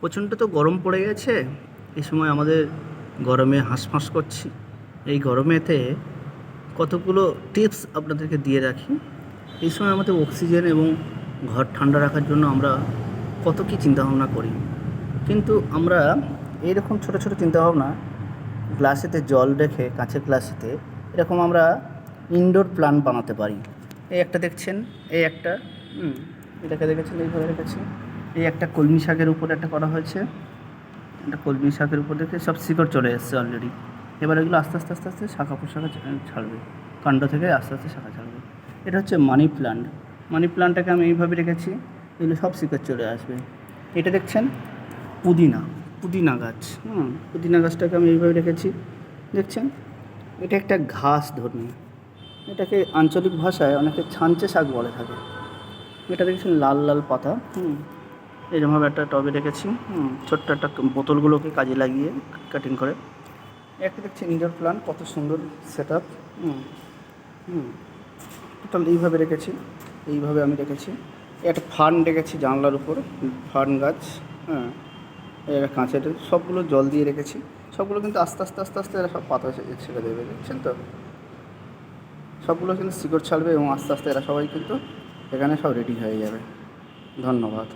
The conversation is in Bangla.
প্রচণ্ড তো গরম পড়ে গেছে। এই সময় আমাদের গরমে হাঁসফাঁস করছি। এই গরমেতে কতগুলো টিপস আপনাদেরকে দিয়ে রাখি। এই সময় আমাদের অক্সিজেন এবং ঘর ঠান্ডা রাখার জন্য আমরা কত কী চিন্তাভাবনা করি, কিন্তু আমরা এইরকম ছোটো ছোটো চিন্তাভাবনা গ্লাসেতে জল রেখে, কাঁচের গ্লাসেতে এরকম আমরা ইনডোর প্ল্যান্ট বানাতে পারি। এই একটা দেখছেন, এই একটা এটাকে দেখেছেন, এইভাবে রেখেছি। এই একটা কলমি শাকের উপরে একটা করা হয়েছে, একটা কলমি শাকের উপর দেখে সব শিকড় চলে এসছে অলরেডি। এবার এগুলো আস্তে আস্তে আস্তে আস্তে শাখা প্রশাখা ছাড়বে, কাণ্ড থেকে আস্তে আস্তে শাখা ছাড়বে। এটা হচ্ছে মানি প্ল্যান্ট। মানি প্ল্যান্টটাকে আমি এইভাবে রেখেছি, এগুলো সব শিকড় চলে আসবে। এটা দেখছেন পুদিনা, পুদিনা গাছ। পুদিনা গাছটাকে আমি এইভাবে রেখেছি, দেখছেন। এটা একটা ঘাস ধর্মী, এটাকে আঞ্চলিক ভাষায় অনেকে ছাঞ্চে শাক বলে থাকে। এটা দেখছেন লাল লাল পাতা। এরকমভাবে একটা টবে রেখেছি। ছোট্ট একটা বোতলগুলোকে কাজে লাগিয়ে কাটিং করে। একটা দেখছেন ইনডোর প্ল্যান্ট, কত সুন্দর সেট আপ। টোটাল এইভাবে রেখেছি, এইভাবে আমি রেখেছি। একটা ফার্ন রেখেছি জানলার উপর, ফার্ন গাছ। এরা কাঁচের, সবগুলো জল দিয়ে রেখেছি। সবগুলো কিন্তু আস্তে আস্তে আস্তে আস্তে এরা সব পাতা ছেড়ে দেবে, দেখছেন তো। সবগুলো কিন্তু শিকড় ছাড়বে এবং আস্তে আস্তে এরা সবাই কিন্তু এখানে সব রেডি হয়ে যাবে। ধন্যবাদ।